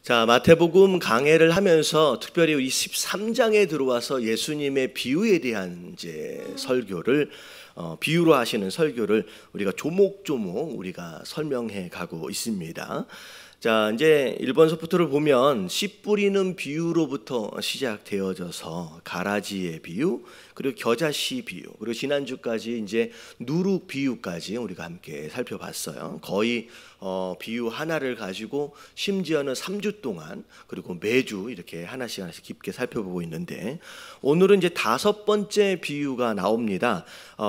자, 마태복음 강해를 하면서 특별히 이 13장에 들어와서 예수님의 비유에 대한 이제 설교를 비유로 하시는 설교를 우리가 조목조목 우리가 설명해 가고 있습니다. 자, 이제 1번서부터를 보면 씨 뿌리는 비유로부터 시작되어져서 가라지의 비유, 그리고 겨자씨 비유, 그리고 지난주까지 이제 누룩 비유까지 우리가 함께 살펴봤어요. 거의 비유 하나를 가지고 심지어는 3주 동안 그리고 매주 이렇게 하나씩 깊게 살펴보고 있는데, 오늘은 이제 5번째 비유가 나옵니다.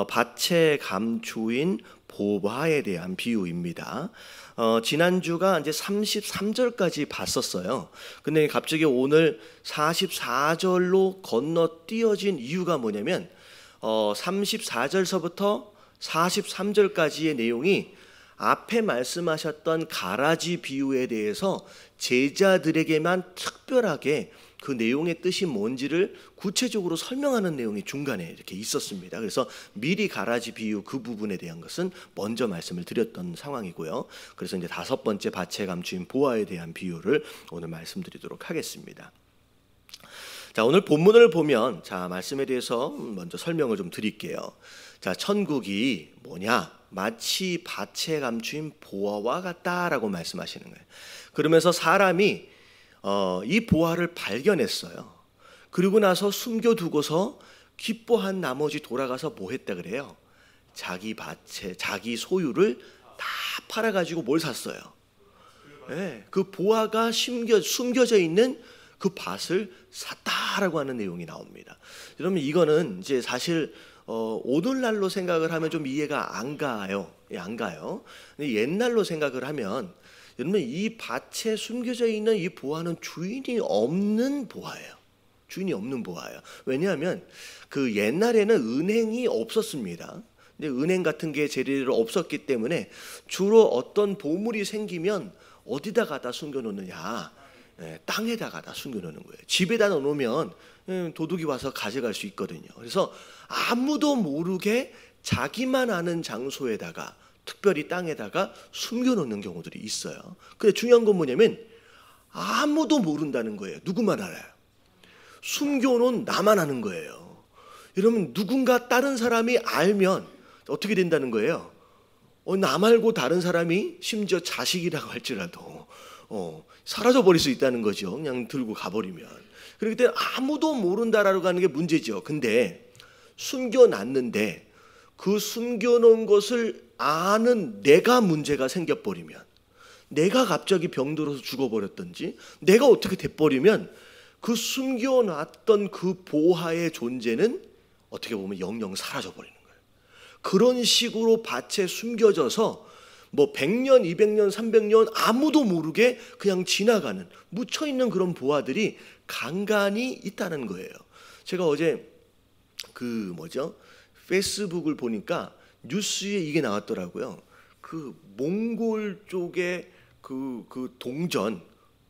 밭의 감초인 보화에 대한 비유입니다. 지난주가 이제 33절까지 봤었어요. 근데 갑자기 오늘 44절로 건너뛰어진 이유가 뭐냐면 34절서부터 43절까지의 내용이 앞에 말씀하셨던 가라지 비유에 대해서 제자들에게만 특별하게 그 내용의 뜻이 뭔지를 구체적으로 설명하는 내용이 중간에 이렇게 있었습니다. 그래서 미리 가라지 비유 그 부분에 대한 것은 먼저 말씀을 드렸던 상황이고요. 그래서 이제 5번째 밭에 감추인 보화에 대한 비유를 오늘 말씀드리도록 하겠습니다. 자, 오늘 본문을 보면 자, 말씀에 대해서 먼저 설명을 좀 드릴게요. 자, 천국이 뭐냐? 마치 밭에 감추인 보화와 같다라고 말씀하시는 거예요. 그러면서 사람이 이 보화를 발견했어요. 그리고 나서 숨겨두고서 기뻐한 나머지 돌아가서 뭐 했다 그래요? 자기 밭에 자기 소유를 다 팔아가지고 뭘 샀어요? 네, 그 보화가 숨겨져 있는 그 밭을 샀다라고 하는 내용이 나옵니다. 여러분, 이거는 이제 사실 오늘날로 생각을 하면 좀 이해가 안 가요. 안 가요. 근데 옛날로 생각을 하면 여러분, 이 밭에 숨겨져 있는 이 보화는 주인이 없는 보화예요. 주인이 없는 보화예요. 왜냐하면 그 옛날에는 은행이 없었습니다. 근데 은행 같은 게 제대로 없었기 때문에 주로 어떤 보물이 생기면 어디다 갖다 숨겨놓느냐? 땅에다 갖다 숨겨놓는 거예요. 집에다 넣어놓으면 도둑이 와서 가져갈 수 있거든요. 그래서 아무도 모르게 자기만 아는 장소에다가 특별히 땅에다가 숨겨놓는 경우들이 있어요. 근데 중요한 건 뭐냐면 아무도 모른다는 거예요. 누구만 알아요. 숨겨놓은 나만 아는 거예요. 여러분, 누군가 다른 사람이 알면 어떻게 된다는 거예요? 나 말고 다른 사람이 심지어 자식이라고 할지라도 사라져버릴 수 있다는 거죠. 그냥 들고 가버리면. 그렇기 때문에 아무도 모른다라고 하는 게 문제죠. 근데 숨겨놨는데 그 숨겨놓은 것을 아는 내가 문제가 생겨버리면, 내가 갑자기 병들어서 죽어버렸든지 내가 어떻게 돼버리면 그 숨겨놨던 그 보화의 존재는 어떻게 보면 영영 사라져버리는 거예요. 그런 식으로 밭에 숨겨져서 뭐 100년, 200년, 300년 아무도 모르게 그냥 지나가는 묻혀있는 그런 보화들이 간간히 있다는 거예요. 제가 어제 페이스북을 보니까 뉴스에 이게 나왔더라고요. 그 몽골 쪽에 그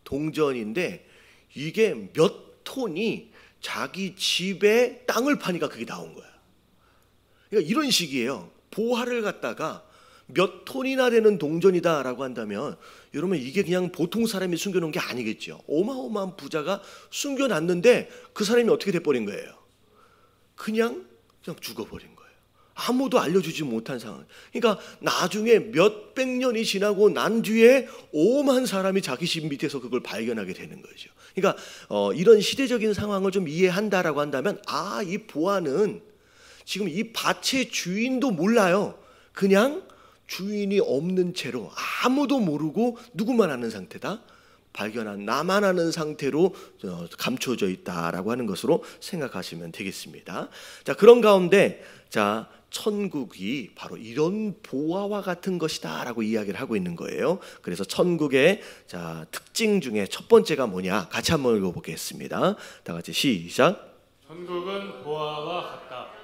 동전인데 이게 몇 톤이 자기 집에 땅을 파니까 그게 나온 거야. 그러니까 이런 식이에요. 보화를 갖다가 몇 톤이나 되는 동전이다라고 한다면 여러분, 이게 그냥 보통 사람이 숨겨놓은 게 아니겠죠. 어마어마한 부자가 숨겨놨는데 그 사람이 어떻게 돼버린 거예요? 그냥 죽어버린 거예요. 아무도 알려주지 못한 상황. 그러니까 나중에 몇백 년이 지나고 난 뒤에 오만 사람이 자기 집 밑에서 그걸 발견하게 되는 거죠. 그러니까 이런 시대적인 상황을 좀 이해한다라고 한다면 이 보화는 지금 이 밭의 주인도 몰라요. 그냥 주인이 없는 채로 아무도 모르고 누구만 아는 상태다. 발견한 나만 아는 상태로 감춰져 있다라고 하는 것으로 생각하시면 되겠습니다. 자, 그런 가운데 자, 천국이 바로 이런 보화와 같은 것이다라고 이야기를 하고 있는 거예요. 그래서 천국의 자, 특징 중에 첫 번째가 뭐냐? 같이 한번 읽어보겠습니다. 다 같이 시작. 천국은 보화와 같다.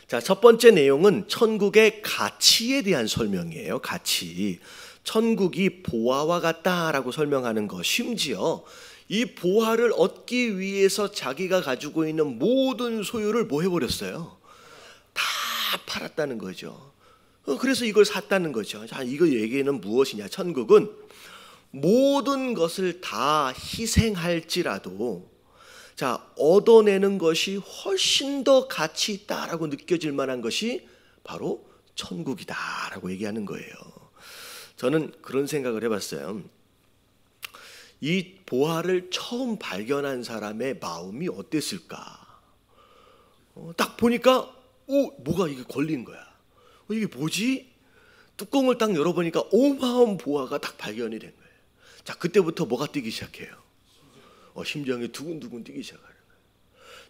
자, 첫 번째 내용은 천국의 가치에 대한 설명이에요. 가치. 천국이 보화와 같다라고 설명하는 것, 심지어 이 보화를 얻기 위해서 자기가 가지고 있는 모든 소유를 뭐 해버렸어요? 다 팔았다는 거죠. 그래서 이걸 샀다는 거죠. 자, 이거 얘기는 무엇이냐? 천국은 모든 것을 다 희생할지라도 얻어내는 것이 훨씬 더 가치 있다라고 느껴질 만한 것이 바로 천국이다라고 얘기하는 거예요. 저는 그런 생각을 해봤어요. 이 보화를 처음 발견한 사람의 마음이 어땠을까? 딱 보니까 뭐가 이게 걸린 거야. 이게 뭐지? 뚜껑을 딱 열어보니까 어마어마한 보화가 딱 발견이 된 거예요. 그때부터 뭐가 뛰기 시작해요? 심장이 두근두근 뛰기 시작하는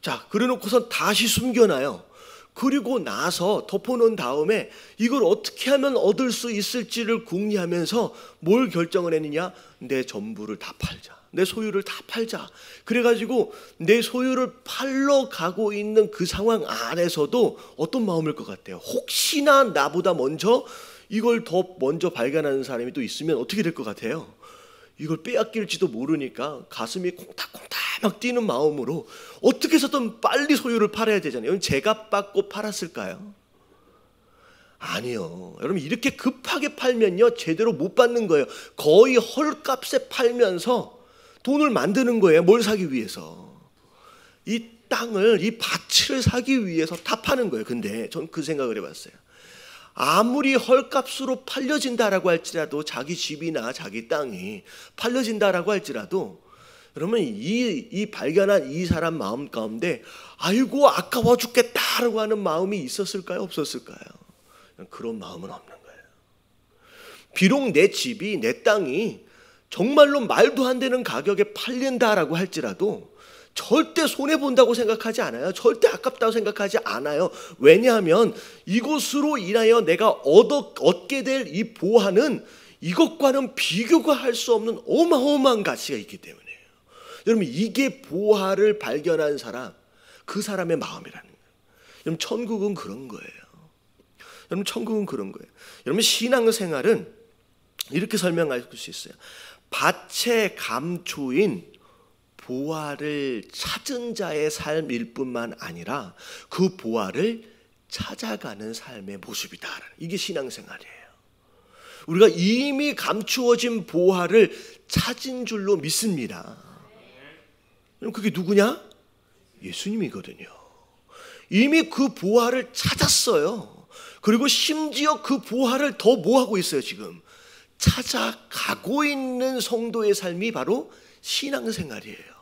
거예요. 그래놓고선 다시 숨겨놔요. 그리고 나서 덮어놓은 다음에 이걸 어떻게 하면 얻을 수 있을지를 궁리하면서 뭘 결정을 했느냐? 내 전부를 다 팔자. 내 소유를 다 팔자. 그래가지고 내 소유를 팔러 가고 있는 그 상황 안에서도 어떤 마음일 것 같아요? 혹시나 나보다 먼저 이걸 더 먼저 발견하는 사람이 또 있으면 어떻게 될 것 같아요? 이걸 빼앗길지도 모르니까 가슴이 콩닥콩닥 막 뛰는 마음으로 어떻게 해서든 빨리 소유를 팔아야 되잖아요. 제값 받고 팔았을까요? 아니요. 여러분, 이렇게 급하게 팔면요 제대로 못 받는 거예요. 거의 헐값에 팔면서 돈을 만드는 거예요. 뭘 사기 위해서? 이 땅을, 이 밭을 사기 위해서 다 파는 거예요. 근데 전 그 생각을 해봤어요. 아무리 헐값으로 팔려진다라고 할지라도, 자기 집이나 자기 땅이 팔려진다라고 할지라도, 그러면 이 발견한 이 사람 마음 가운데 아이고 아까워 죽겠다라고 하는 마음이 있었을까요? 없었을까요? 그런 마음은 없는 거예요. 비록 내 집이, 내 땅이 정말로 말도 안 되는 가격에 팔린다라고 할지라도 절대 손해본다고 생각하지 않아요. 절대 아깝다고 생각하지 않아요. 왜냐하면 이것으로 인하여 내가 얻게 될 이 보화는 이것과는 비교가 할 수 없는 어마어마한 가치가 있기 때문이에요. 여러분, 이게 보화를 발견한 사람, 그 사람의 마음이라는 거예요. 여러분, 천국은 그런 거예요. 여러분, 천국은 그런 거예요. 여러분, 신앙생활은 이렇게 설명할 수 있어요. 밭의 감초인 보화를 찾은 자의 삶일 뿐만 아니라 그 보화를 찾아가는 삶의 모습이다. 이게 신앙생활이에요. 우리가 이미 감추어진 보화를 찾은 줄로 믿습니다. 그럼 그게 누구냐? 예수님이거든요. 이미 그 보화를 찾았어요. 그리고 심지어 그 보화를 더 뭐하고 있어요 지금? 찾아가고 있는 성도의 삶이 바로 신앙생활이에요.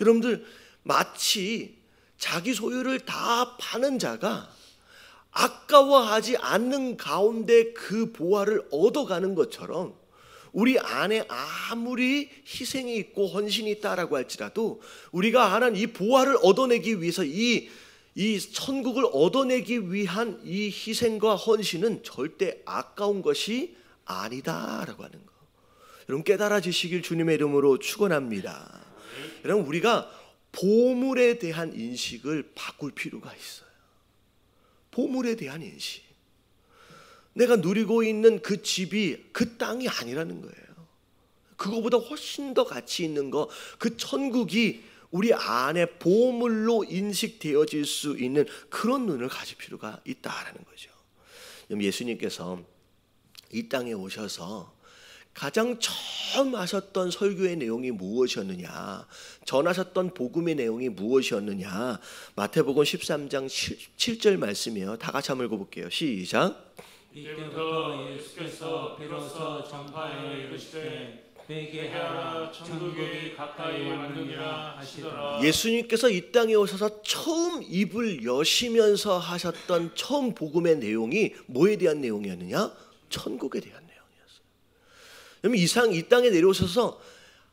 여러분들, 마치 자기 소유를 다 파는 자가 아까워하지 않는 가운데 그 보화를 얻어가는 것처럼 우리 안에 아무리 희생이 있고 헌신이 있다라고 할지라도 우리가 아는 이 보화를 얻어내기 위해서 이 천국을 얻어내기 위한 이 희생과 헌신은 절대 아까운 것이 아니다라고 하는 거. 여러분, 깨달아지시길 주님의 이름으로 축원합니다. 여러분, 우리가 보물에 대한 인식을 바꿀 필요가 있어요. 보물에 대한 인식. 내가 누리고 있는 그 집이 그 땅이 아니라는 거예요. 그거보다 훨씬 더 가치 있는 거, 그 천국이 우리 안에 보물로 인식되어질 수 있는 그런 눈을 가질 필요가 있다라는 거죠. 예수님께서 이 땅에 오셔서 가장 처음 하셨던 설교의 내용이 무엇이었느냐, 전하셨던 복음의 내용이 무엇이었느냐, 마태복음 13장 7절 말씀이에요. 다 같이 한번 읽어볼게요. 시작. 이때부터 예수께서 비로소 전파하여 이르시되 회개하라 천국이 가까이 왔느니라 하시더라. 예수님께서 이 땅에 오셔서 처음 입을 여시면서 하셨던 처음 복음의 내용이 뭐에 대한 내용이었느냐? 천국에 대한 내용이었어요. 이 땅에 내려오셔서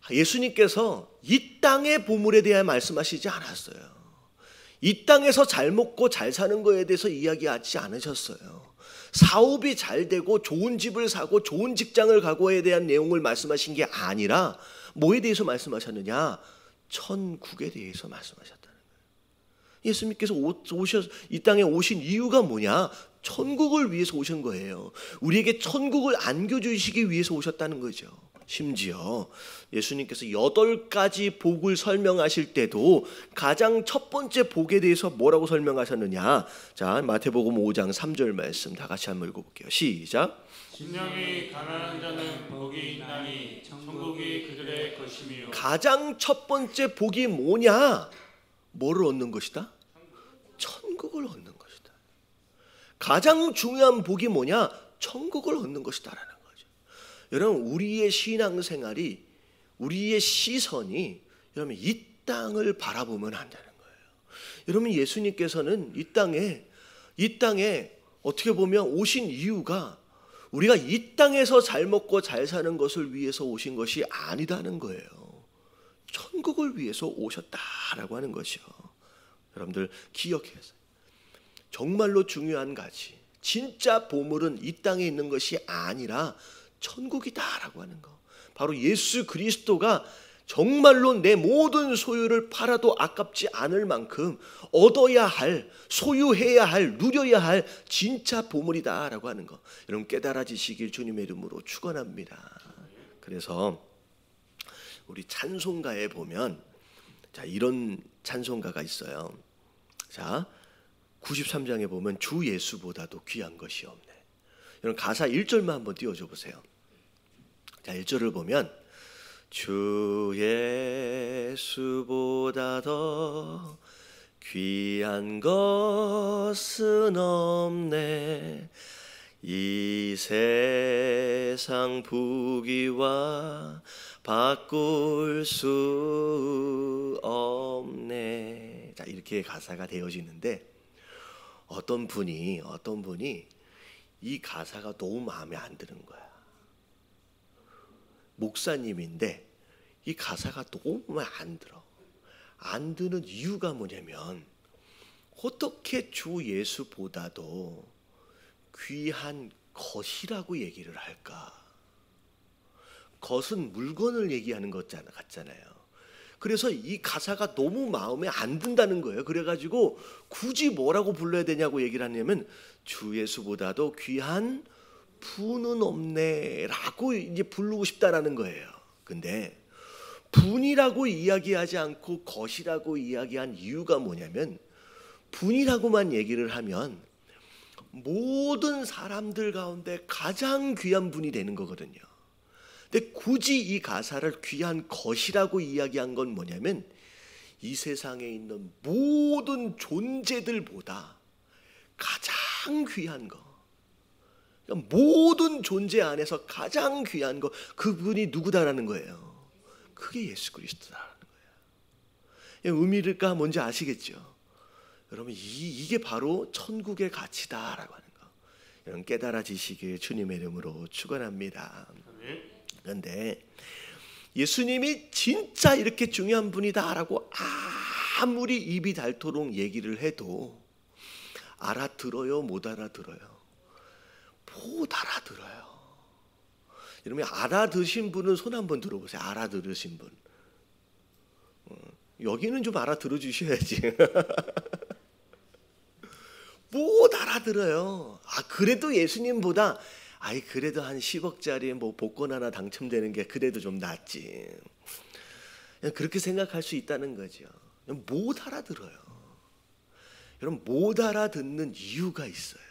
예수님께서 이 땅의 보물에 대해 말씀하시지 않았어요. 이 땅에서 잘 먹고 잘 사는 거에 대해서 이야기하지 않으셨어요. 사업이 잘 되고 좋은 집을 사고 좋은 직장을 가고에 대한 내용을 말씀하신 게 아니라 뭐에 대해서 말씀하셨느냐? 천국에 대해서 말씀하셨다는 거예요. 예수님께서 이 땅에 오신 이유가 뭐냐? 천국을 위해서 오신 거예요. 우리에게 천국을 안겨주시기 위해서 오셨다는 거죠. 심지어 예수님께서 8가지 복을 설명하실 때도 가장 첫 번째 복에 대해서 뭐라고 설명하셨느냐. 자, 마태복음 5장 3절 말씀 다 같이 한번 읽어볼게요. 시작. 심령이 가난한 자는 복이 있나니 천국이 그들의 것이며. 가장 첫 번째 복이 뭐냐? 뭐를 얻는 것이다? 천국을 얻는 것이다. 가장 중요한 복이 뭐냐? 천국을 얻는 것이다라는 거죠. 여러분, 우리의 신앙생활이, 우리의 시선이 여러분 이 땅을 바라보면 안 되는 거예요. 여러분, 예수님께서는 이 땅에 어떻게 보면 오신 이유가 우리가 이 땅에서 잘 먹고 잘 사는 것을 위해서 오신 것이 아니다는 거예요. 천국을 위해서 오셨다라고 하는 것이요. 여러분들 기억해서 정말로 중요한 가치, 진짜 보물은 이 땅에 있는 것이 아니라 천국이다라고 하는 거. 바로 예수 그리스도가 정말로 내 모든 소유를 팔아도 아깝지 않을 만큼 얻어야 할, 소유해야 할, 누려야 할 진짜 보물이다라고 하는 거. 여러분 깨달아지시길 주님의 이름으로 축원합니다. 그래서 우리 찬송가에 보면 자, 이런 찬송가가 있어요. 자, 93장에 보면 주 예수보다도 귀한 것이 없네. 여러분 가사 1절만 한번 띄워줘 보세요. 자, 1절을 보면 주 예수보다 더 귀한 것은 없네. 이 세상 부귀와 바꿀 수 없네. 자, 이렇게 가사가 되어지는데 어떤 분이 이 가사가 너무 마음에 안 드는 거야. 목사님인데 이 가사가 너무 마음에 안 들어. 안 드는 이유가 뭐냐면 어떻게 주 예수보다도 귀한 것이라고 얘기를 할까? 것은 물건을 얘기하는 것 같잖아요. 그래서 이 가사가 너무 마음에 안 든다는 거예요. 그래가지고 굳이 뭐라고 불러야 되냐고 얘기를 하냐면 주 예수보다도 귀한 분은 없네 라고 이제 부르고 싶다라는 거예요. 근데 분이라고 이야기하지 않고 것이라고 이야기한 이유가 뭐냐면 분이라고만 얘기를 하면 모든 사람들 가운데 가장 귀한 분이 되는 거거든요. 근데 굳이 이 가사를 귀한 것이라고 이야기한 건 뭐냐면 이 세상에 있는 모든 존재들보다 가장 귀한 거, 모든 존재 안에서 가장 귀한 거, 그분이 누구다라는 거예요. 그게 예수 그리스도다라는 거예요. 의미가 뭔지 아시겠죠? 여러분 이게 바로 천국의 가치다라고 하는 거. 여러분 깨달아지시길 주님의 이름으로 축원합니다. 그런데 예수님이 진짜 이렇게 중요한 분이다라고 아무리 입이 닳도록 얘기를 해도 알아들어요? 못 알아들어요? 못 알아들어요. 여러분 알아들으신 분은 손 한번 들어보세요. 알아들으신 분. 여기는 좀 알아들어 주셔야지. 못 알아들어요. 그래도 예수님보다 그래도 한 10억짜리 뭐 복권 하나 당첨되는 게 그래도 좀 낫지. 그렇게 생각할 수 있다는 거죠. 못 알아들어요. 여러분 못 알아듣는 이유가 있어요.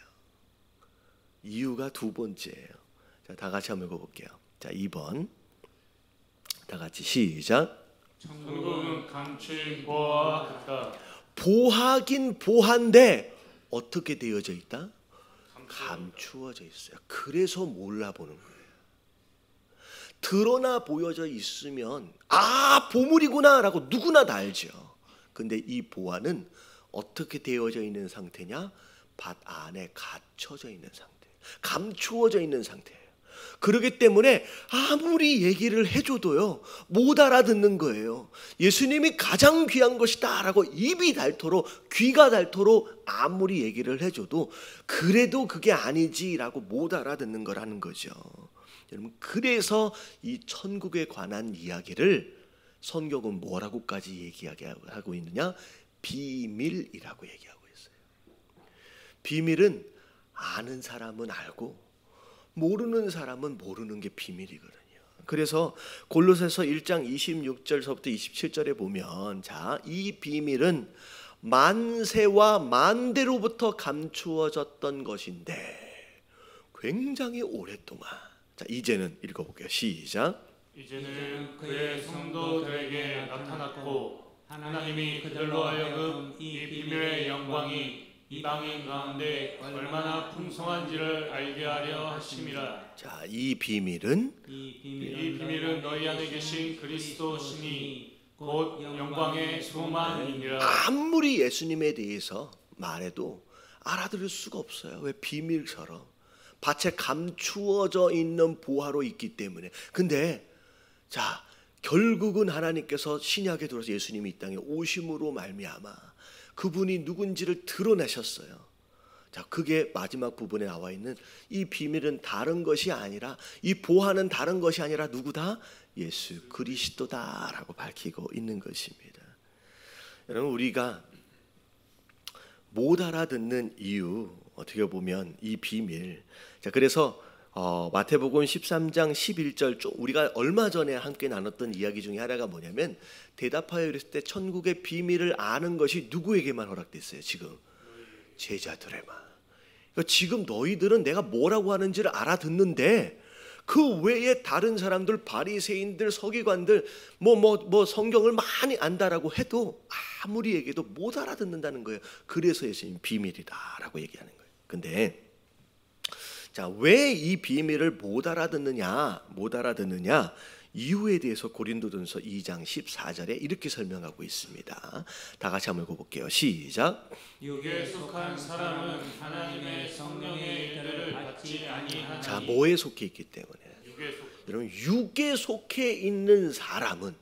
이유가 두 번째예요. 자, 다 같이 한번 읽어볼게요. 자, 2번 다 같이 시작. 천국은 감추인 보화와 같다. 보하긴 보한데 어떻게 되어져 있다? 감추어져 있어요. 그래서 몰라보는 거예요. 드러나 보여져 있으면 보물이구나 라고 누구나 다 알죠. 근데 이 보화는 어떻게 되어져 있는 상태냐? 밭 안에 갇혀져 있는 상태, 감추어져 있는 상태예요. 그렇기 때문에 아무리 얘기를 해줘도요 못 알아듣는 거예요. 예수님이 가장 귀한 것이다 라고 입이 닳도록, 귀가 닳도록 아무리 얘기를 해줘도 그래도 그게 아니지 라고 못 알아듣는 거라는 거죠. 여러분 그래서 이 천국에 관한 이야기를 성경은 뭐라고까지 얘기하고 있느냐? 비밀이라고 얘기하고 있어요. 비밀은 아는 사람은 알고 모르는 사람은 모르는 게 비밀이거든요. 그래서 골로새서 1장 26절서부터 27절에 보면 자, 이 비밀은 만세와 만대로부터 감추어졌던 것인데 굉장히 오랫동안. 자, 이제는 읽어볼게요. 시작. 이제는 그의 성도들에게 나타났고 하나님이 그들로 하여금 이 비밀의 영광이 이방인 가운데 얼마나 풍성한지를 알게 하려 하심이라. 자, 이 비밀은 너희 안에 계신 그리스도시니 곧 영광의 소망이니라. 아무리 예수님에 대해서 말해도 알아들을 수가 없어요. 왜? 비밀처럼 밭에 감추어져 있는 보화로 있기 때문에. 근데 자, 결국은 하나님께서 신약에 들어서 예수님이 이 땅에 오심으로 말미암아 그분이 누군지를 드러내셨어요. 자, 그게 마지막 부분에 나와 있는 이 비밀은 다른 것이 아니라, 이 보화는 다른 것이 아니라 누구다? 예수 그리스도다라고 밝히고 있는 것입니다. 여러분, 우리가 못 알아듣는 이유, 어떻게 보면 이 비밀. 자, 그래서 마태복음 13장 11절, 우리가 얼마 전에 함께 나눴던 이야기 중에 하나가 뭐냐면, 대답하여 이랬을 때 천국의 비밀을 아는 것이 누구에게만 허락됐어요? 지금 제자들에만. 그러니까 지금 너희들은 내가 뭐라고 하는지를 알아듣는데 그 외에 다른 사람들, 바리새인들, 서기관들 뭐 성경을 많이 안다라고 해도 아무리 얘기해도 못 알아듣는다는 거예요. 그래서 예수님 비밀이다라고 얘기하는 거예요. 근데 자, 왜 이 비밀을 못 알아듣느냐 이유에 대해서 고린도전서 2장 14절에 이렇게 설명하고 있습니다. 다 같이 한번 읽어볼게요. 시작. 육에 속한 사람은 하나님의 성령의 일들을 받지 아니하니. 자, 뭐에 속해 있기 때문에. 여러분, 육에 속해 있는 사람은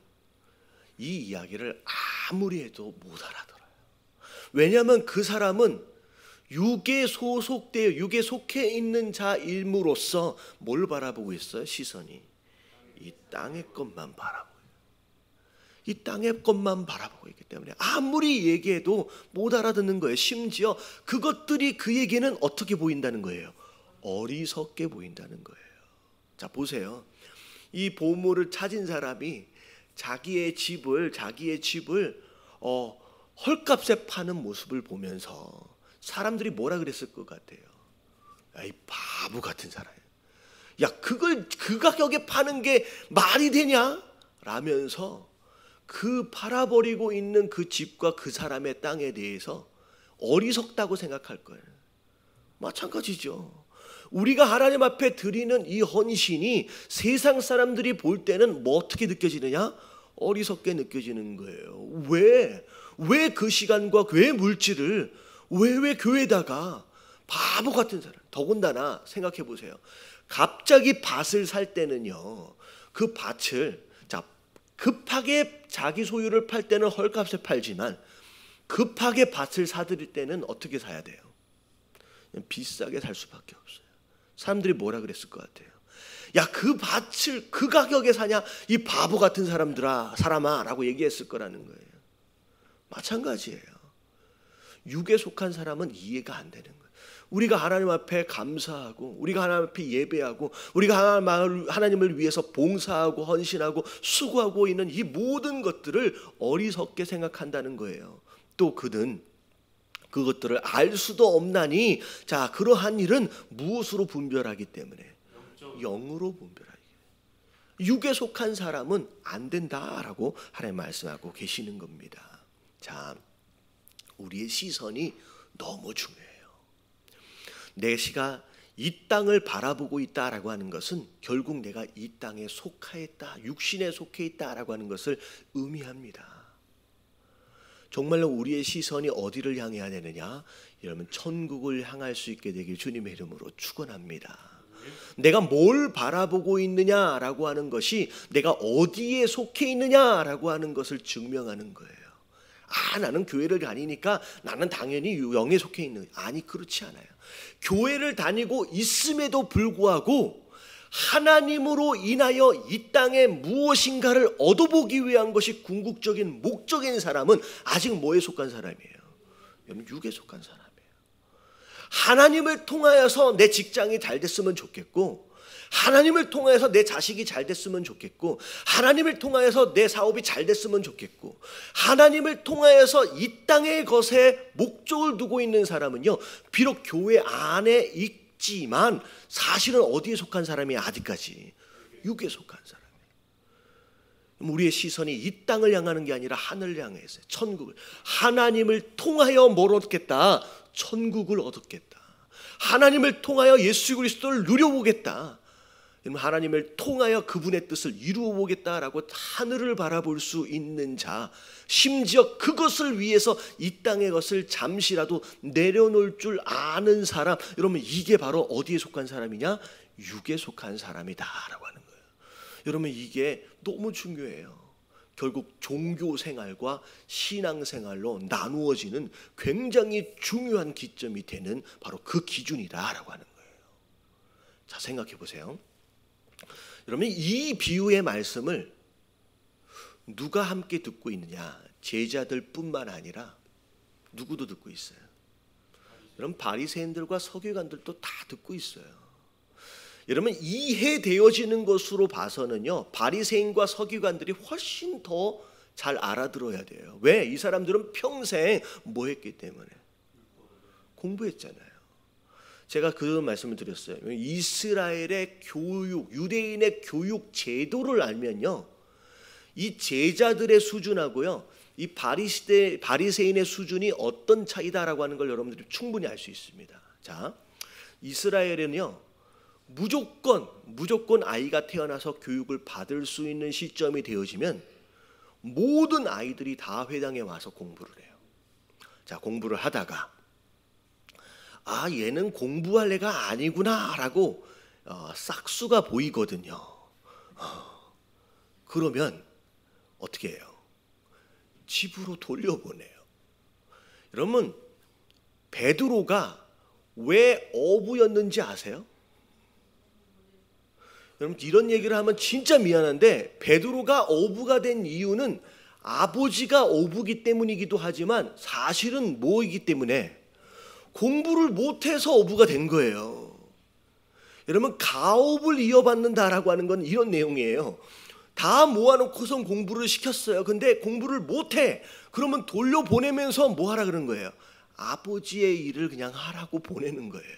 이 이야기를 아무리 해도 못 알아들어요. 왜냐하면 그 사람은 육에 소속되어 육에 속해 있는 자일므로써 뭘 바라보고 있어요? 시선이 이 땅의 것만 바라보고, 이 땅의 것만 바라보고 있기 때문에 아무리 얘기해도 못 알아듣는 거예요. 심지어 그것들이 그에게는 어떻게 보인다는 거예요? 어리석게 보인다는 거예요. 자, 보세요. 이 보물을 찾은 사람이 자기의 집을 헐값에 파는 모습을 보면서 사람들이 뭐라 그랬을 것 같아요? 야, 이 바보 같은 사람, 야, 그걸 그 가격에 파는 게 말이 되냐? 라면서 그 팔아버리고 있는 그 집과 그 사람의 땅에 대해서 어리석다고 생각할 거예요. 마찬가지죠. 우리가 하나님 앞에 드리는 이 헌신이 세상 사람들이 볼 때는 뭐 어떻게 느껴지느냐? 어리석게 느껴지는 거예요. 왜 그 시간과 왜 물질을 왜 교회에다가 바보 같은 사람. 더군다나 생각해 보세요. 갑자기 밭을 살 때는요, 그 밭을 급하게 자기 소유를 팔 때는 헐값에 팔지만 급하게 밭을 사들일 때는 어떻게 사야 돼요? 그냥 비싸게 살 수밖에 없어요. 사람들이 뭐라 그랬을 것 같아요? 야, 그 밭을 그 가격에 사냐? 이 바보 같은 사람아 라고 얘기했을 거라는 거예요. 마찬가지예요. 육에 속한 사람은 이해가 안 되는 거예요. 우리가 하나님 앞에 감사하고, 우리가 하나님 앞에 예배하고, 우리가 하나님을 위해서 봉사하고 헌신하고 수고하고 있는 이 모든 것들을 어리석게 생각한다는 거예요. 또 그는 그것들을 알 수도 없나니, 자, 그러한 일은 무엇으로 분별하기 때문에? 영으로 분별하기. 육에 속한 사람은 안 된다라고 하나님 말씀하고 계시는 겁니다. 자, 우리의 시선이 너무 중요해요. 내가 이 땅을 바라보고 있다라고 하는 것은 결국 내가 이 땅에 속해 있다, 육신에 속해 있다라고 하는 것을 의미합니다. 정말로 우리의 시선이 어디를 향해야 되느냐? 여러분, 천국을 향할 수 있게 되길 주님의 이름으로 축원합니다. 내가 뭘 바라보고 있느냐라고 하는 것이 내가 어디에 속해 있느냐라고 하는 것을 증명하는 거예요. 나는 교회를 다니니까 나는 당연히 영에 속해 있는. 아니, 그렇지 않아요. 교회를 다니고 있음에도 불구하고 하나님으로 인하여 이 땅에 무엇인가를 얻어보기 위한 것이 궁극적인 목적인 사람은 아직 뭐에 속한 사람이에요? 여러분, 육에 속한 사람이에요. 하나님을 통하여서 내 직장이 잘 됐으면 좋겠고, 하나님을 통해서 내 자식이 잘 됐으면 좋겠고, 하나님을 통해서 내 사업이 잘 됐으면 좋겠고, 하나님을 통해서 이 땅의 것에 목적을 두고 있는 사람은요, 비록 교회 안에 있지만 사실은 어디에 속한 사람이야? 아직까지 육에 속한 사람이에요. 우리의 시선이 이 땅을 향하는 게 아니라 하늘을 향해 있어요. 천국을. 하나님을 통하여 뭘 얻겠다? 천국을 얻겠다. 하나님을 통하여 예수 그리스도를 누려보겠다. 하나님을 통하여 그분의 뜻을 이루어 보겠다라고 하늘을 바라볼 수 있는 자, 심지어 그것을 위해서 이 땅의 것을 잠시라도 내려놓을 줄 아는 사람, 여러분 이게 바로 어디에 속한 사람이냐? 육에 속한 사람이다라고 하는 거예요. 여러분 이게 너무 중요해요. 결국 종교생활과 신앙생활로 나누어지는 굉장히 중요한 기점이 되는 바로 그 기준이다라고 하는 거예요. 자, 생각해 보세요. 여러분 이 비유의 말씀을 누가 함께 듣고 있느냐? 제자들 뿐만 아니라 누구도 듣고 있어요. 여러분 바리새인들과 서기관들도 다 듣고 있어요. 여러분 이해되어지는 것으로 봐서는요, 바리새인과 서기관들이 훨씬 더 잘 알아들어야 돼요. 왜? 이 사람들은 평생 뭐 했기 때문에? 공부했잖아요. 제가 그 말씀을 드렸어요. 이스라엘의 교육, 유대인의 교육 제도를 알면요, 이 제자들의 수준하고요, 이 바리새인의 수준이 어떤 차이다라고 하는 걸 여러분들이 충분히 알 수 있습니다. 자, 이스라엘은요, 무조건 아이가 태어나서 교육을 받을 수 있는 시점이 되어지면 모든 아이들이 다 회당에 와서 공부를 해요. 자, 공부를 하다가 아, 얘는 공부할 애가 아니구나라고 싹수가 보이거든요. 그러면 어떻게 해요? 집으로 돌려보내요. 여러분 베드로가 왜 어부였는지 아세요? 여러분 이런 얘기를 하면 진짜 미안한데, 베드로가 어부가 된 이유는 아버지가 어부기 때문이기도 하지만 사실은 뭐이기 때문에? 공부를 못해서 어부가 된 거예요. 여러분 가업을 이어받는다라고 하는 건 이런 내용이에요. 다 모아놓고선 공부를 시켰어요. 근데 공부를 못해. 그러면 돌려보내면서 뭐 하라 그런 거예요? 아버지의 일을 그냥 하라고 보내는 거예요.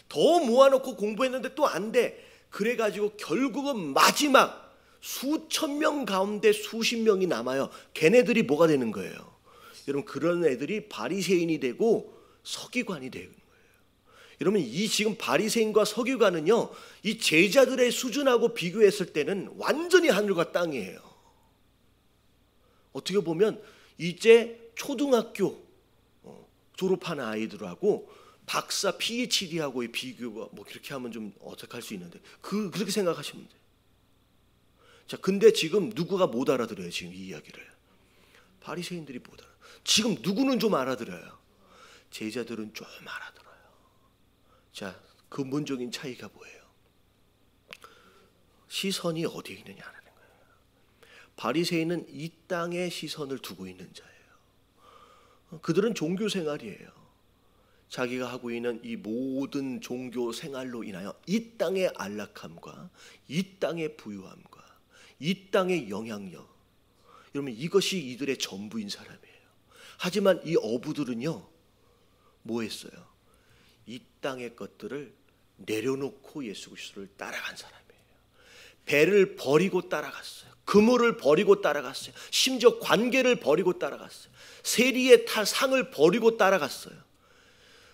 더 모아놓고 공부했는데 또 안 돼. 그래가지고 결국은 마지막 수천 명 가운데 수십 명이 남아요. 걔네들이 뭐가 되는 거예요? 여러분 그런 애들이 바리새인이 되고 서기관이 되는 거예요. 여러분 이 지금 바리새인과 서기관은요, 이 제자들의 수준하고 비교했을 때는 완전히 하늘과 땅이에요. 어떻게 보면 이제 초등학교 졸업한 아이들하고 박사 PhD하고의 비교가 뭐 그렇게 하면 좀 어색할 수 있는데 그렇게 생각하시면 돼요. 자, 근데 지금 누구가 못 알아들어요? 지금 이 이야기를 바리새인들이 못 알아. 지금 누구는 좀 알아들어요? 제자들은 좀 알아들어요. 자, 근본적인 차이가 뭐예요? 시선이 어디에 있느냐는 거예요. 바리새인은 이 땅에 시선을 두고 있는 자예요. 그들은 종교 생활이에요. 자기가 하고 있는 이 모든 종교 생활로 인하여 이 땅의 안락함과 이 땅의 부유함과 이 땅의 영향력, 여러분 이것이 이들의 전부인 사람이에요. 하지만 이 어부들은요, 뭐 했어요? 이 땅의 것들을 내려놓고 예수 그리스도를 따라간 사람이에요. 배를 버리고 따라갔어요. 그물을 버리고 따라갔어요. 심지어 관계를 버리고 따라갔어요. 세리의 상을 버리고 따라갔어요.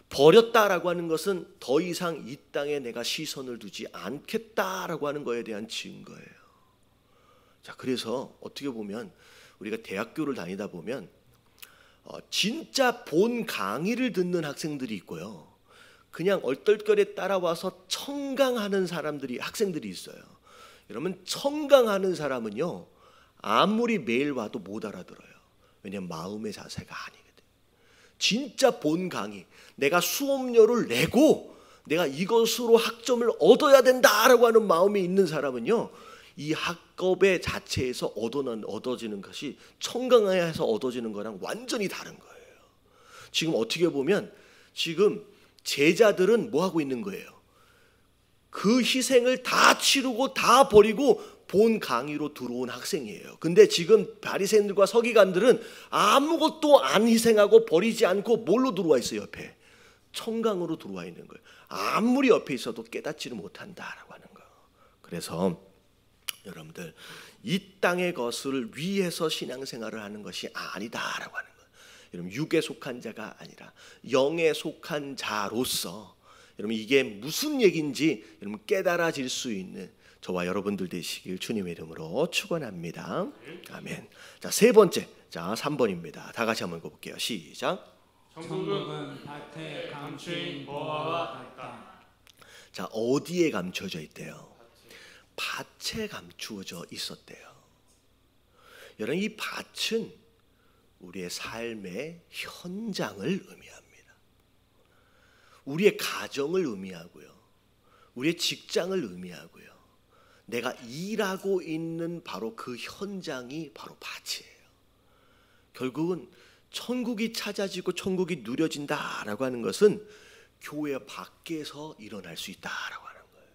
버렸다라고 하는 것은 더 이상 이 땅에 내가 시선을 두지 않겠다라고 하는 거에 대한 증거예요. 자, 그래서 어떻게 보면 우리가 대학교를 다니다 보면 진짜 본 강의를 듣는 학생들이 있고요, 그냥 얼떨결에 따라와서 청강하는 학생들이 있어요. 여러분 청강하는 사람은요, 아무리 매일 와도 못 알아들어요. 왜냐하면 마음의 자세가 아니거든요. 진짜 본 강의, 내가 수업료를 내고 내가 이것으로 학점을 얻어야 된다라고 하는 마음이 있는 사람은요, 이 학급의 자체에서 얻어지는 것이 청강해서 얻어지는 거랑 완전히 다른 거예요. 지금 어떻게 보면 지금 제자들은 뭐 하고 있는 거예요? 그 희생을 다 치르고 다 버리고 본 강의로 들어온 학생이에요. 근데 지금 바리새인들과 서기관들은 아무것도 안 희생하고 버리지 않고 뭘로 들어와 있어요? 옆에 청강으로 들어와 있는 거예요. 아무리 옆에 있어도 깨닫지를 못한다라고 하는 거예요. 그래서 여러분들, 이 땅의 것을 위해서 신앙생활을 하는 것이 아니다라고 하는 거예요. 여러분, 육에 속한 자가 아니라 영에 속한 자로서 여러분, 이게 무슨 얘기인지 여러분 깨달아질 수 있는 저와 여러분들 되시길 주님의 이름으로 축원합니다. 아멘. 자, 세 번째, 자 3번입니다. 다 같이 한번 읽어볼게요. 시작. 천국은 밭에 감추인 보화와 같다. 자, 어디에 감춰져 있대요? 밭에 감추어져 있었대요. 여러분, 이 밭은 우리의 삶의 현장을 의미합니다. 우리의 가정을 의미하고요, 우리의 직장을 의미하고요, 내가 일하고 있는 바로 그 현장이 바로 밭이에요. 결국은 천국이 찾아지고 천국이 누려진다라고 하는 것은 교회 밖에서 일어날 수 있다라고 하는 거예요.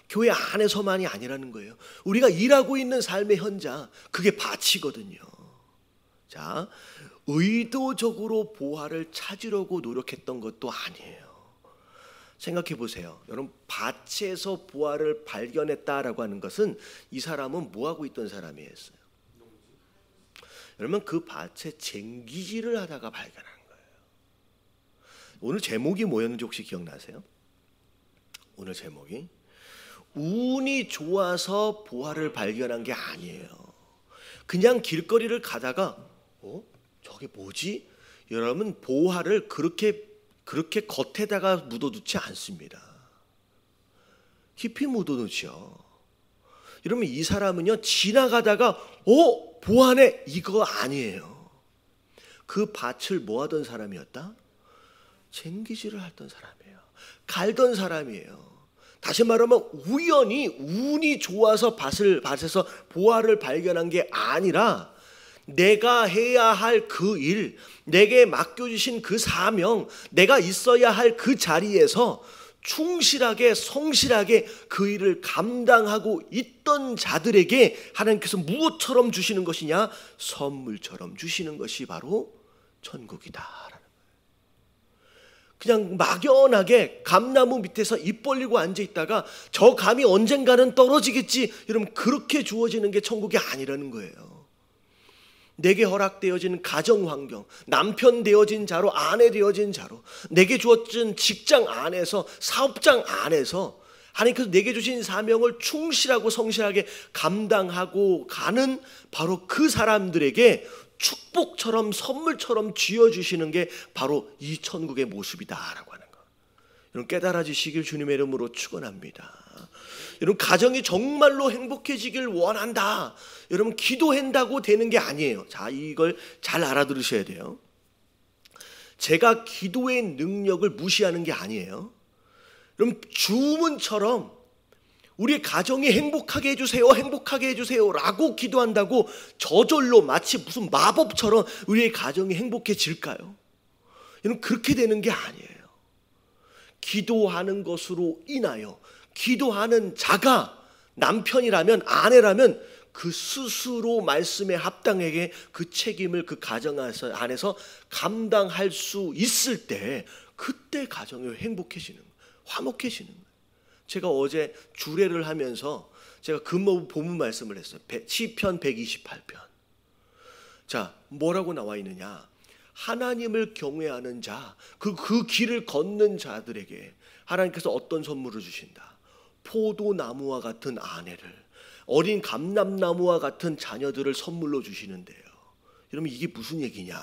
교회 안에서만이 아니라는 거예요. 우리가 일하고 있는 삶의 현장, 그게 밭이거든요. 자, 의도적으로 보화를 찾으려고 노력했던 것도 아니에요. 생각해 보세요. 여러분, 밭에서 보화를 발견했다라고 하는 것은 이 사람은 뭐 하고 있던 사람이었어요? 여러분, 그 밭에 쟁기질을 하다가 발견한 거예요. 오늘 제목이 뭐였는지 혹시 기억나세요? 오늘 제목이 운이 좋아서 보화를 발견한 게 아니에요. 그냥 길거리를 가다가 저게 뭐지? 여러분, 보화를 그렇게 겉에다가 묻어두지 않습니다. 깊이 묻어놓죠. 여러분, 이 사람은요, 지나가다가 보화네, 이거 아니에요. 그 밭을 뭐 하던 사람이었다? 쟁기질을 하던 사람이에요. 갈던 사람이에요. 다시 말하면 우연히 운이 좋아서 밭에서 보화를 발견한 게 아니라 내가 해야 할 그 일, 내게 맡겨주신 그 사명, 내가 있어야 할 그 자리에서 충실하게 성실하게 그 일을 감당하고 있던 자들에게 하나님께서 무엇처럼 주시는 것이냐? 선물처럼 주시는 것이 바로 천국이다. 그냥 막연하게 감나무 밑에서 입 벌리고 앉아있다가 저 감이 언젠가는 떨어지겠지, 여러분, 그렇게 주어지는 게 천국이 아니라는 거예요. 내게 허락되어진 가정환경, 남편 되어진 자로, 아내 되어진 자로, 내게 주어진 직장 안에서, 사업장 안에서 하나님께서 내게 주신 사명을 충실하고 성실하게 감당하고 가는 바로 그 사람들에게 축복처럼 선물처럼 쥐어주시는 게 바로 이 천국의 모습이다라고 하는 거, 여러분 깨달아지시길 주님의 이름으로 축원합니다. 여러분, 가정이 정말로 행복해지길 원한다, 여러분 기도한다고 되는 게 아니에요. 자, 이걸 잘 알아들으셔야 돼요. 제가 기도의 능력을 무시하는 게 아니에요. 여러분, 주문처럼 우리 가정이 행복하게 해주세요, 행복하게 해주세요 라고 기도한다고 저절로 마치 무슨 마법처럼 우리의 가정이 행복해질까요? 여러분, 그렇게 되는 게 아니에요. 기도하는 것으로 인하여 기도하는 자가 남편이라면, 아내라면 그 스스로 말씀에 합당하게 그 책임을 그 가정 안에서 감당할 수 있을 때, 그때 가정이 행복해지는 거예요. 화목해지는 거예요. 제가 어제 주례를 하면서 제가 그 본문 말씀을 했어요. 시편 128편. 자, 뭐라고 나와 있느냐? 하나님을 경외하는 자, 그 길을 걷는 자들에게 하나님께서 어떤 선물을 주신다? 포도나무와 같은 아내를, 어린 감람나무와 같은 자녀들을 선물로 주시는데요. 여러분, 이게 무슨 얘기냐?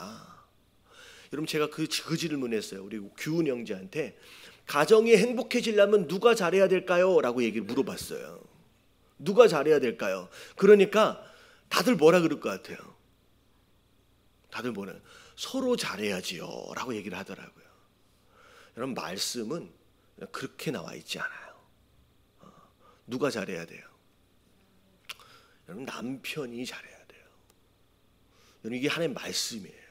여러분, 제가 그 질문했어요. 우리 규훈 형제한테 가정이 행복해지려면 누가 잘해야 될까요? 라고 얘기를 물어봤어요. 누가 잘해야 될까요? 그러니까 다들 뭐라 그럴 것 같아요? 다들 뭐라? 서로 잘해야지요 라고 얘기를 하더라고요. 여러분, 말씀은 그렇게 나와 있지 않아요. 누가 잘해야 돼요? 여러분, 남편이 잘해야 돼요. 여러분, 이게 하나님의 말씀이에요.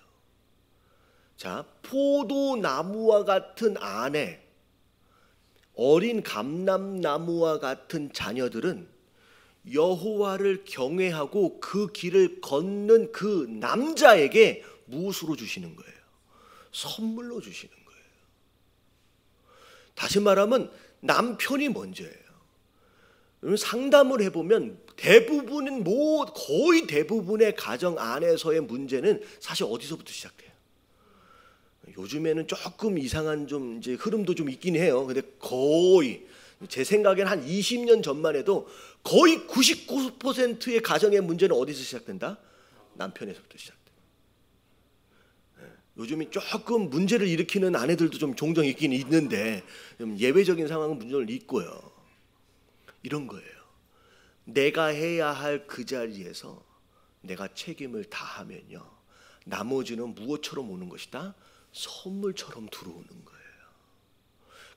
자, 포도나무와 같은 아내, 어린 감람나무와 같은 자녀들은 여호와를 경외하고 그 길을 걷는 그 남자에게 무엇으로 주시는 거예요? 선물로 주시는 거예요. 다시 말하면 남편이 먼저예요. 상담을 해보면 대부분은 거의 대부분의 가정 안에서의 문제는 사실 어디서부터 시작돼요? 요즘에는 조금 이상한 좀 이제 흐름도 좀 있긴 해요. 근데 거의 제 생각엔 한 20년 전만 해도 거의 99%의 가정의 문제는 어디서 시작된다? 남편에서부터 시작돼요. 요즘에 조금 문제를 일으키는 아내들도 좀 종종 있긴 있는데 좀 예외적인 상황은 문제를 있고요. 이런 거예요. 내가 해야 할 그 자리에서 내가 책임을 다하면요, 나머지는 무엇처럼 오는 것이다? 선물처럼 들어오는 거예요.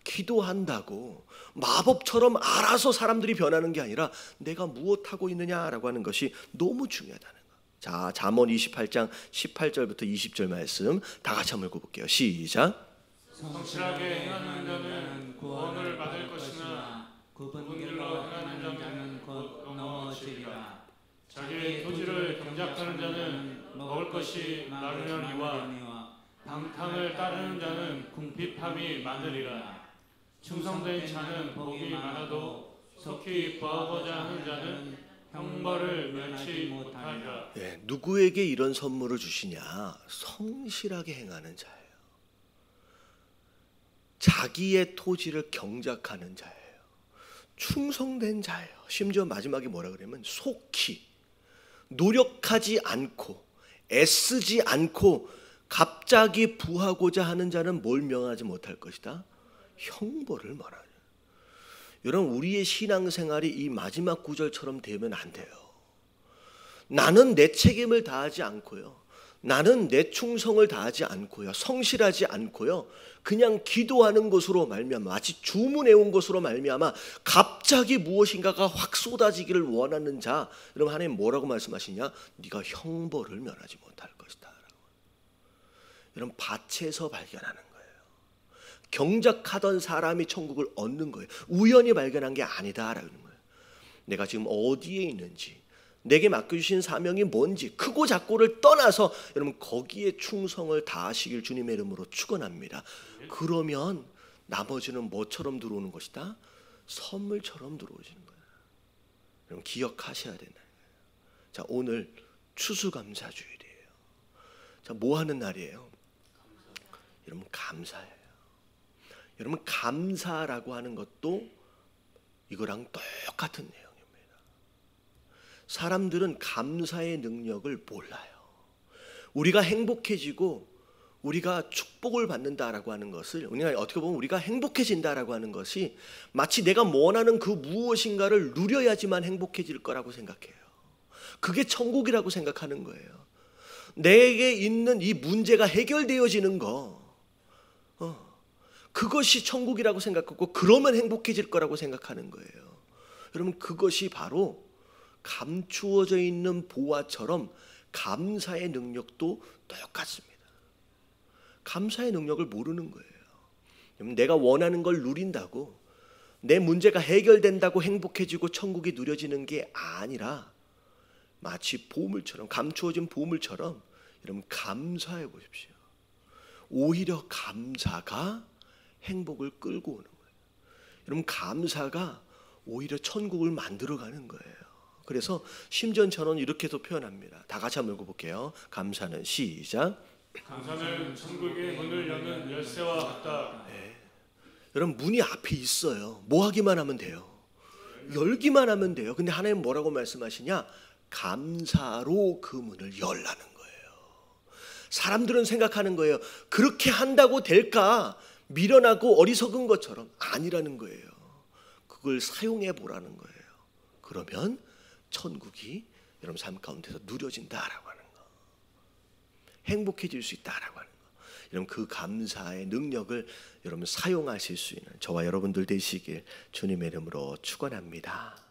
기도한다고 마법처럼 알아서 사람들이 변하는 게 아니라 내가 무엇하고 있느냐라고 하는 것이 너무 중요하다는 거예요. 자, 잠언 28장 18절부터 20절 말씀 다 같이 한번 읽어볼게요. 시작. 성실하게 행하는 자는 구원을 받을 것이나 굽은 길로 행하는 자는 곧 넘어지리라. 자기의 토지를 경작하는 자는 먹을 것이 마르려니와 방탕을 따르는 자는 궁핍함이 많으리라. 충성된 자는 복이 많아도 속히 구하고자 하는 자는 형벌을 면치 못하리라. 누구에게 이런 선물을 주시냐? 성실하게 행하는 자예요. 자기의 토지를 경작하는 자예요. 충성된 자예요. 심지어 마지막에 뭐라 그러냐면 속히 노력하지 않고 애쓰지 않고 갑자기 부하고자 하는 자는 뭘 명하지 못할 것이다? 형벌을 말하냐. 여러분, 우리의 신앙생활이 이 마지막 구절처럼 되면 안 돼요. 나는 내 책임을 다하지 않고요, 나는 내 충성을 다하지 않고요, 성실하지 않고요, 그냥 기도하는 것으로 말미암아, 마치 주문해온 것으로 말미암아 갑자기 무엇인가가 확 쏟아지기를 원하는 자, 여러분, 하나님 뭐라고 말씀하시냐? 네가 형벌을 면하지 못할 것이다 라고. 여러분, 밭에서 발견하는 거예요. 경작하던 사람이 천국을 얻는 거예요. 우연히 발견한 게 아니다라는 거예요. 내가 지금 어디에 있는지, 내게 맡겨주신 사명이 뭔지, 크고 작고를 떠나서 여러분 거기에 충성을 다하시길 주님의 이름으로 축원합니다. 그러면 나머지는 뭐처럼 들어오는 것이다? 선물처럼 들어오시는 거예요. 여러분 기억하셔야 된다. 자, 오늘 추수감사주일이에요. 자, 뭐 하는 날이에요? 여러분 감사해요. 여러분 감사라고 하는 것도 이거랑 똑같은 내용입니다. 사람들은 감사의 능력을 몰라요. 우리가 행복해지고 우리가 축복을 받는다라고 하는 것을, 우리가 어떻게 보면 우리가 행복해진다라고 하는 것이 마치 내가 원하는 그 무엇인가를 누려야지만 행복해질 거라고 생각해요. 그게 천국이라고 생각하는 거예요. 내게 있는 이 문제가 해결되어지는 거, 그것이 천국이라고 생각하고 그러면 행복해질 거라고 생각하는 거예요. 여러분, 그것이 바로 감추어져 있는 보화처럼 감사의 능력도 똑같습니다. 감사의 능력을 모르는 거예요. 내가 원하는 걸 누린다고, 내 문제가 해결된다고 행복해지고 천국이 누려지는 게 아니라 마치 보물처럼, 감추어진 보물처럼 여러분 감사해 보십시오. 오히려 감사가 행복을 끌고 오는 거예요. 여러분 감사가 오히려 천국을 만들어가는 거예요. 그래서 심전천언 이렇게도 표현합니다. 다 같이 한번 읽어볼게요. 감사는 시작. 감사는 천국의 문을 여는 열쇠와 같다. 여러분 문이 앞에 있어요. 뭐 하기만 하면 돼요? 열기만 하면 돼요. 근데 하나님 뭐라고 말씀하시냐? 감사로 그 문을 열라는 거예요. 사람들은 생각하는 거예요. 그렇게 한다고 될까? 미련하고 어리석은 것처럼. 아니라는 거예요. 그걸 사용해 보라는 거예요. 그러면 천국이 여러분 삶 가운데서 누려진다라고 하는 거, 행복해질 수 있다라고 하는 거, 여러분 그 감사의 능력을 여러분 사용하실 수 있는 저와 여러분들 되시길 주님의 이름으로 축원합니다.